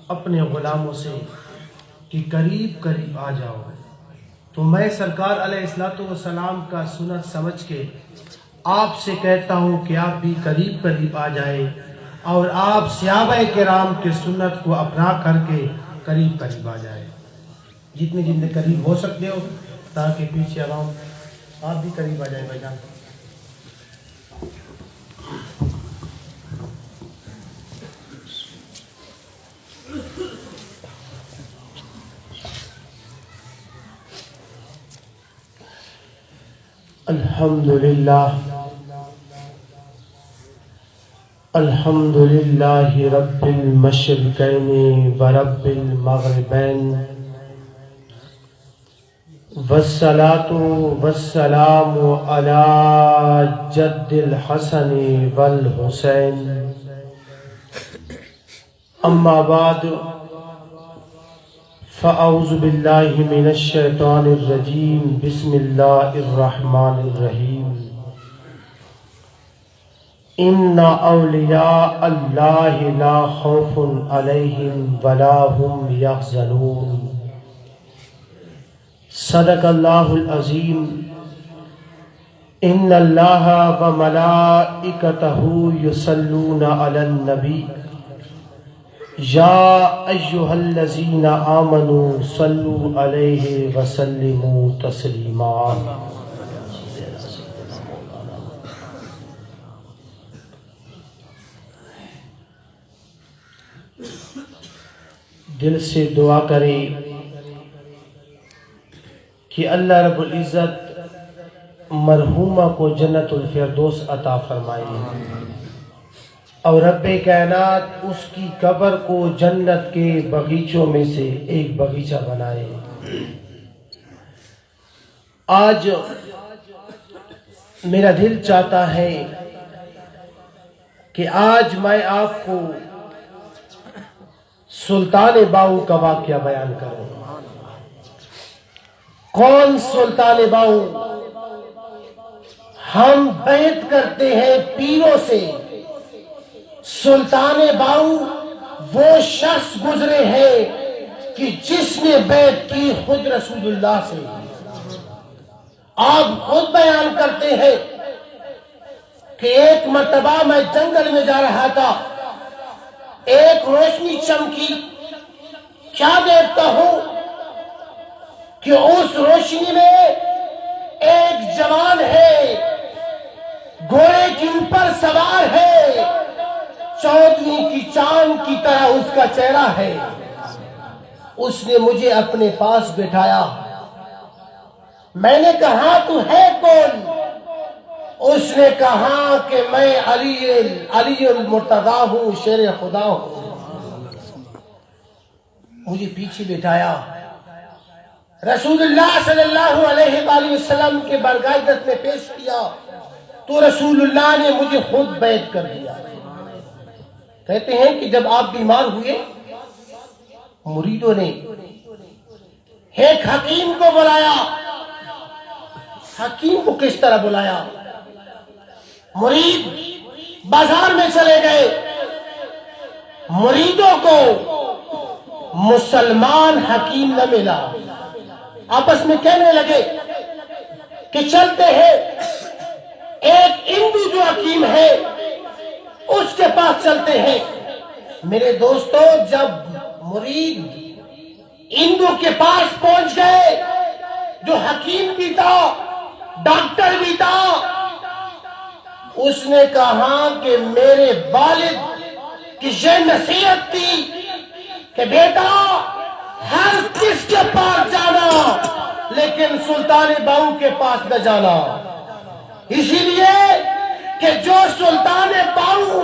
اپنے غلاموں سے کہ قریب قریب آ جاؤ، تو میں سرکار علیہ الصلوۃ والسلام کا سنت سمجھ کے آپ سے کہتا ہوں کہ آپ بھی قریب قریب آ جائے اور آپ صحابہ کرام کے سنت کو اپنا کر کے قریب قریب آ جائے، جتنے قریب ہو سکتے ہو، تاکہ پیچھے عوام آپ بھی قریب آ جائے بھائی جان۔ الحمدللہ رب المشرقین ورب المغربین، والصلاة والسلام علی جد الحسن والحسین، اما بعد فاعوذ باللہ من الشیطان الرجیم، بسم اللہ الرحمن الرحیم۔ ان اولیاء اللہ لا خوف علیہم ولا هم یحزنون، صدق اللہ العظیم۔ ان اللہ وملائکتہ یصلون علی النبی، یا ایہا الذین آمنوا صلوا علیہ وسلموا تسلیما۔ دل سے دعا کرے کہ اللہ رب العزت مرحومہ کو جنت الفردوس عطا فرمائے اور رب کائنات اس کی قبر کو جنت کے باغیچوں میں سے ایک باغیچہ بنائے۔ آج میرا دل چاہتا ہے کہ آج میں آپ کو سلطان باؤ کا واقعہ بیان کروں۔ کون سلطان باؤ؟ ہم بیعت کرتے ہیں پیروں سے، سلطان باؤ وہ شخص گزرے ہیں کہ جس نے بیعت کی خود رسول اللہ سے۔ آپ خود بیان کرتے ہیں کہ ایک مرتبہ میں جنگل میں جا رہا تھا، ایک روشنی چمکی، کیا دیکھتا ہوں کہ اس روشنی میں ایک جوان ہے، گھوڑے کے اوپر سوار ہے، چودھویں کی چاند کی طرح اس کا چہرہ ہے۔ اس نے مجھے اپنے پاس بٹھایا، میں نے کہا تو ہے کون؟ اس نے کہا کہ میں علی المرتضیٰ ہوں، شیر خدا ہوں۔ مجھے پیچھے بٹھایا، رسول اللہ صلی اللہ علیہ وآلہ وسلم کے برگاہت میں پیش کیا تو رسول اللہ نے مجھے خود بیعت کر دیا۔ کہتے ہیں کہ جب آپ بیمار ہوئے، مریدوں نے ایک حکیم کو بلایا۔ حکیم کو کس طرح بلایا؟ مرید بازار میں چلے گئے، مریدوں کو مسلمان حکیم نہ ملا، آپس میں کہنے لگے کہ چلتے ہیں ایک ہندو جو حکیم ہے اس کے پاس چلتے ہیں۔ میرے دوستو، جب مرید ہندو کے پاس پہنچ گئے، جو حکیم بھی تھا، ڈاکٹر بھی تھا، اس نے کہا کہ میرے والد کی یہ نصیحت تھی کہ بیٹا ہر کس کے پاس جانا لیکن سلطان باؤ کے پاس نہ جانا، اسی لیے کہ جو سلطان باؤ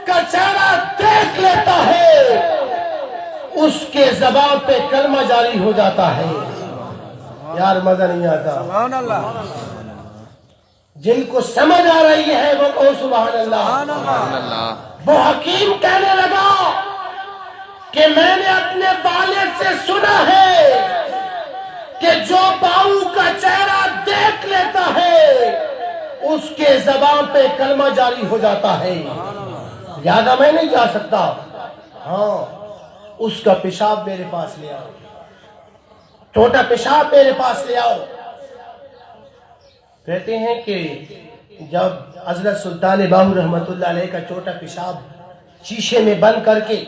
کا چہرہ دیکھ لیتا ہے اس کے زبان پہ کلمہ جاری ہو جاتا ہے۔ یار مزہ نہیں آتا؟ سبحان اللہ۔ جن کو سمجھ آ رہی ہے وہ کہو سبحان اللہ۔ وہ حکیم کہنے لگا کہ میں نے اپنے والد سے سنا ہے کہ جو باؤ کا چہرہ دیکھ لیتا ہے اس کے زبان پہ کلمہ جاری ہو جاتا ہے، لہذا میں نہیں جا سکتا۔ ہاں، اس کا پیشاب میرے پاس لے آؤ، چھوٹا پیشاب میرے پاس لے آؤ۔ کہتے ہیں کہ جب حضرت سلطان باہو رحمت اللہ علیہ کا چھوٹا پیشاب شیشے میں بند کر کے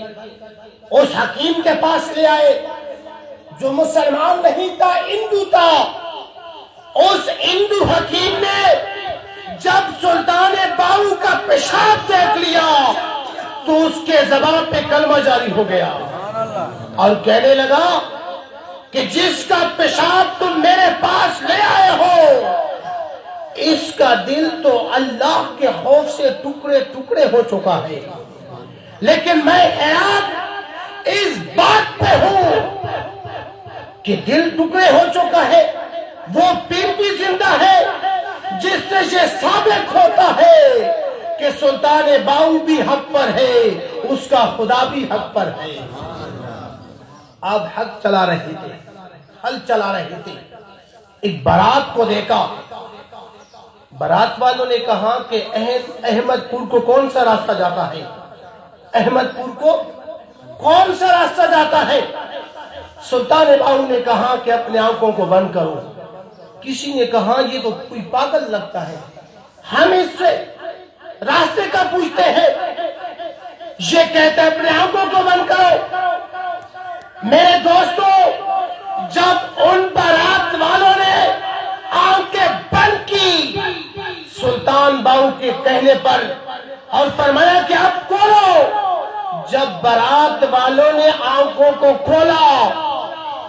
اس حکیم کے پاس لے آئے جو مسلمان نہیں تھا، ہندو تھا، اس ہندو حکیم نے جب سلطان باہو کا پیشاب دیکھ لیا تو اس کے زبان پہ کلمہ جاری ہو گیا اور کہنے لگا کہ جس کا پیشاب تم میرے پاس لے آئے ہو اس کا دل تو اللہ کے خوف سے ٹکڑے ٹکڑے ہو چکا ہے، لیکن میں حیران اس بات پہ ہوں کہ دل ٹکڑے ہو چکا ہے، وہ پیر بھی زندہ ہے جس سے یہ ثابت ہوتا ہے کہ سلطان باہو بھی حق پر ہے، اس کا خدا بھی حق پر ہے۔ اب حق چلا رہے تھے، حل چلا رہے تھے، ایک بارات کو دیکھا، بارات والوں نے کہا کہ احمد پور کو کون سا راستہ جاتا ہے، احمد پور کو کون سا راستہ جاتا ہے؟ سلطان باہو نے کہا کہ اپنے آنکھوں کو بند کرو۔ کسی نے کہا یہ تو کوئی پاگل لگتا ہے، ہم اس سے راستے کا پوچھتے ہیں، یہ کہتا ہے اپنے آنکھوں کو بند کرو۔ میرے دوستو، جب ان بارات والوں نے آنکھیں بند کی سلطان باہو کے کہنے پر اور فرمایا کہ اب کھولو، جب بارات والوں نے آنکھوں کو کھولا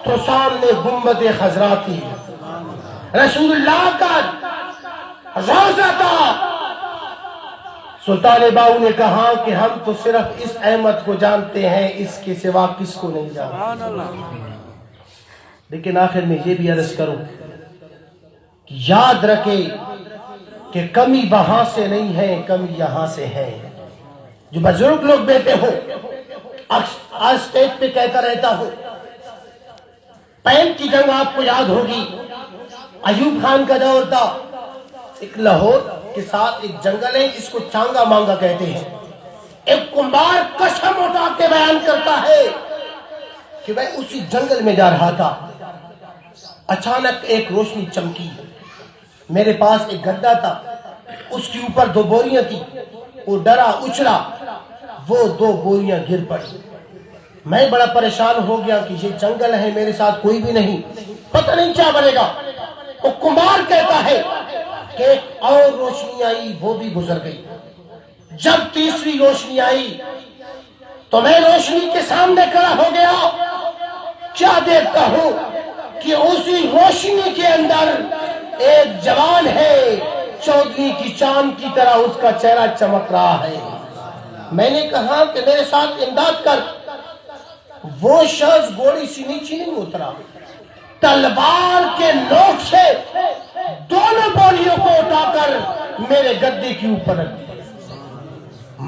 تو سامنے گنبد خضرا تھی، رسول اللہ کا روضہ تھا۔ سلطان باہو نے کہا کہ ہم تو صرف اس احمد کو جانتے ہیں، اس کے سوا کس کو نہیں جانتے۔ لیکن آخر میں یہ بھی عرض کروں کہ یاد رکھے کہ کمی وہاں سے نہیں ہے، کمی یہاں سے ہے۔ جو بزرگ لوگ بیٹھے ہو، آج اسٹیج پہ کہتا رہتا ہو، پین کی جنگ آپ کو یاد ہوگی، ایوب خان کا دور تھا، ایک لاہور کے ساتھ ایک جنگل ہے جس کو چانگا مانگا کہتے ہیں۔ ایک کمبار قسم اٹھا کے بیان کرتا ہے کہ میں اسی جنگل میں جا رہا تھا، اچانک ایک روشنی چمکی، میرے پاس ایک گڈھا تھا، اس کے اوپر 2 بوریاں تھی، وہ ڈرا اچھلا، وہ 2 بوریاں گر پڑی۔ میں بڑا پریشان ہو گیا کہ یہ جنگل ہے، میرے ساتھ کوئی بھی نہیں، پتہ نہیں کیا بنے گا۔ وہ کمبار کہتا ہے کہ ایک اور روشنی آئی، وہ بھی گزر گئی۔ جب تیسری روشنی آئی تو میں روشنی کے سامنے کھڑا ہو گیا، کیا دیکھتا ہوں کہ اسی روشنی کے اندر ایک جوان ہے، چودھری کی چاند کی طرح اس کا چہرہ چمک رہا ہے۔ میں نے کہا کہ میرے ساتھ امداد کر۔ وہ شخص گھوڑی سے نیچے نہیں اترا، تلوار کے نوک سے دونوں بوریوں کو اٹھا کر میرے گدے کے اوپر رکھ دیا۔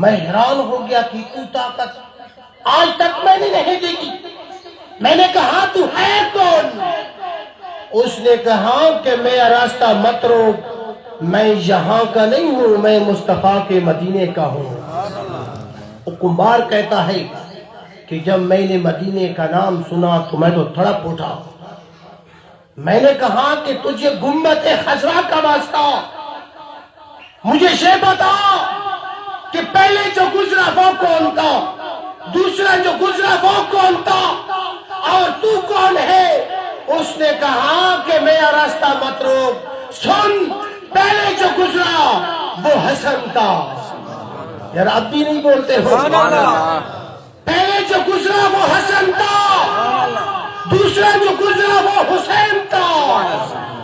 میں حیران ہو گیا کہ اتنی طاقت آج تک میں نے نہیں دیکھی۔ میں نے کہا تو ہے کون؟ اس نے کہا کہ میرا راستہ مت روک، میں یہاں کا نہیں ہوں، میں مصطفیٰ کے مدینے کا ہوں۔ وہ کمبار کہتا ہے کہ جب میں نے مدینے کا نام سنا تو میں تو تڑپ اٹھا۔ میں نے کہا کہ تجھے گنبد خضرا کا واسطہ، مجھے یہ بتا کہ پہلے جو گزرا وہ کون تھا، دوسرا جو گزرا وہ کون تھا، اور تو کون ہے؟ اس نے کہا کہ میرا راستہ مت روک، سن، پہلے جو گزرا وہ حسن تھا۔ یار اب بھی نہیں بولتے ہو؟ پہلے جو گزرا وہ حسن تھا، دوسرا جو گزرا وہ حسین تھا،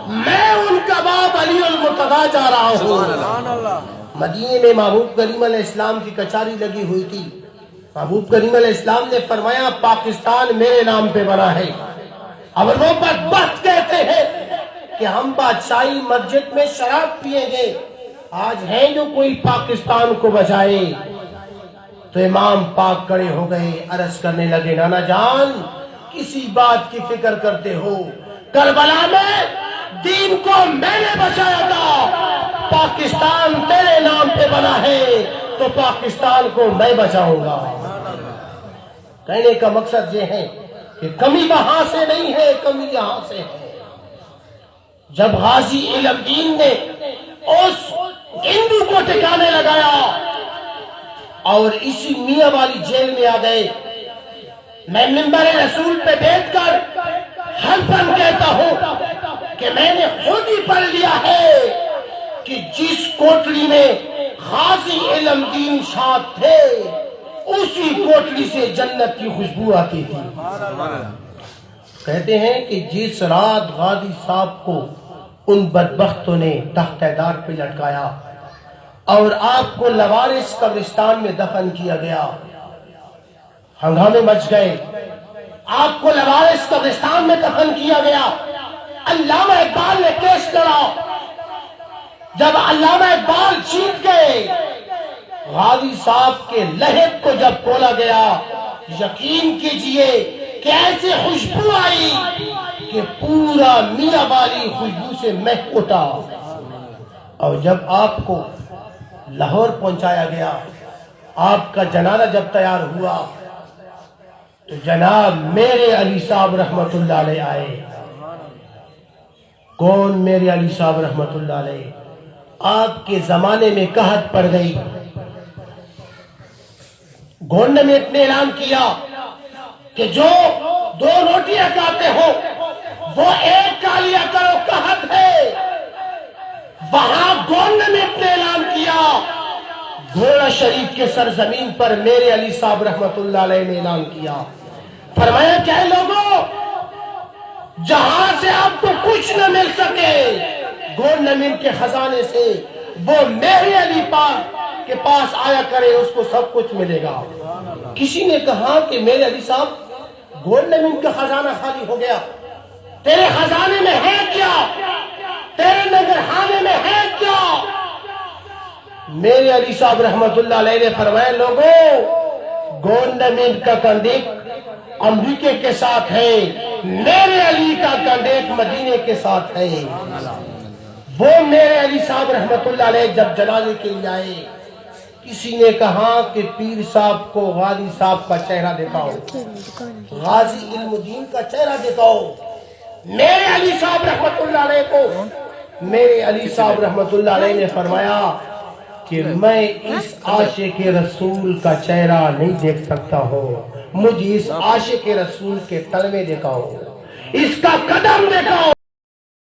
میں ان کا باپ علی المرتضیٰ جا رہا ہوں۔ مدینے میں محبوب کریم علیہ السلام کی کچہری لگی ہوئی تھی۔ محبوب کریم علیہ السلام نے فرمایا پاکستان میرے نام پہ بنا ہے، اور وہ بدبخت کہتے ہیں کہ ہم بادشاہی مسجد میں شراب پیئیں گے۔ آج ہے جو کوئی پاکستان کو بچائے؟ تو امام پاک کھڑے ہو گئے، عرض کرنے لگے نانا جان کسی بات کی فکر کرتے ہو؟ کربلا میں دین کو میں نے بچایا تھا، پاکستان تیرے نام پہ بنا ہے تو پاکستان کو میں بچاؤں گا۔ کہنے کا مقصد یہ ہے کہ کمی وہاں سے نہیں ہے، کمی یہاں سے ہے۔ جب غازی علم دین نے اس ہندو کو ٹھکانے لگایا اور اسی میاں والی جیل میں آ گئے، میں منبر رسول پہ بیٹھ کر حلفاً کہتا ہوں کہ میں نے خود ہی پڑھ لیا ہے کہ جس کوٹڑی میں غازی علم دین شاد تھے اسی کوٹڑی سے جنت کی خوشبو آتی تھی۔ کہتے ہیں کہ جس رات غازی صاحب کو ان بدبختوں نے تخت دار پہ لٹکایا اور آپ کو لوارس قبرستان میں دفن کیا گیا، ہنگامے مچ گئے، آپ کو لوارس قبرستان میں دفن کیا گیا۔ علامہ اقبال نے کیس لڑا، جب علامہ اقبال جیت گئے، غازی صاحب کے لحد کو جب کھولا گیا، یقین کیجئے کہ ایسے خوشبو آئی کہ پورا میاں والی خوشبو سے مہک اٹھا۔ اور جب آپ کو لاہور پہنچایا گیا، آپ کا جنازہ جب تیار ہوا تو جناب میرے علی صاحب رحمت اللہ علیہ آئے۔ کون میرے علی صاحب رحمت اللہ علیہ؟ آپ کے زمانے میں قحط پڑ گئی، گورنمنٹ نے اعلان کیا کہ جو 2 روٹیاں کھاتے ہو وہ 1 کھا لیا کرو، قحط ہے۔ وہاں گورنمنٹ نے اعلان کیا، گھوڑا شریف کے سرزمین پر میرے علی صاحب رحمت اللہ علیہ نے اعلان کیا، فرمایا کہ لوگوں جہاں سے آپ کو کچھ نہ مل سکے گورنمنٹ کے خزانے سے وہ میرے علی پاک کے پاس آیا کرے، اس کو سب کچھ ملے گا۔ کسی نے کہا کہ میرے علی صاحب گورنمنٹ کا خزانہ خالی ہو گیا، تیرے خزانے میں ہے کیا؟ تیرے نگرخانے میں ہے کیا؟ میرے علی صاحب رحمت اللہ علیہ نے فرمایا لوگوں گورنمنٹ کا کنڈیک امریکہ کے ساتھ ہے، میرے علی کا کنڈیک مدینے کے ساتھ ہے۔ وہ میرے علی صاحب رحمت اللہ علیہ جب جنازے کے لیے آئے، کسی نے کہا کہ پیر صاحب کو غازی صاحب کا چہرہ دکھاؤ، غازی علم دین کا چہرہ دکھاؤ۔ میرے علی صاحب رحمت اللہ علیہ کو میرے علی صاحب رحمت اللہ علیہ نے فرمایا کہ میں اس عاشق رسول کا چہرہ نہیں دیکھ سکتا ہوں، مجھے اس عاشق رسول کے تلوے دکھاؤ، اس کا قدم دکھاؤ۔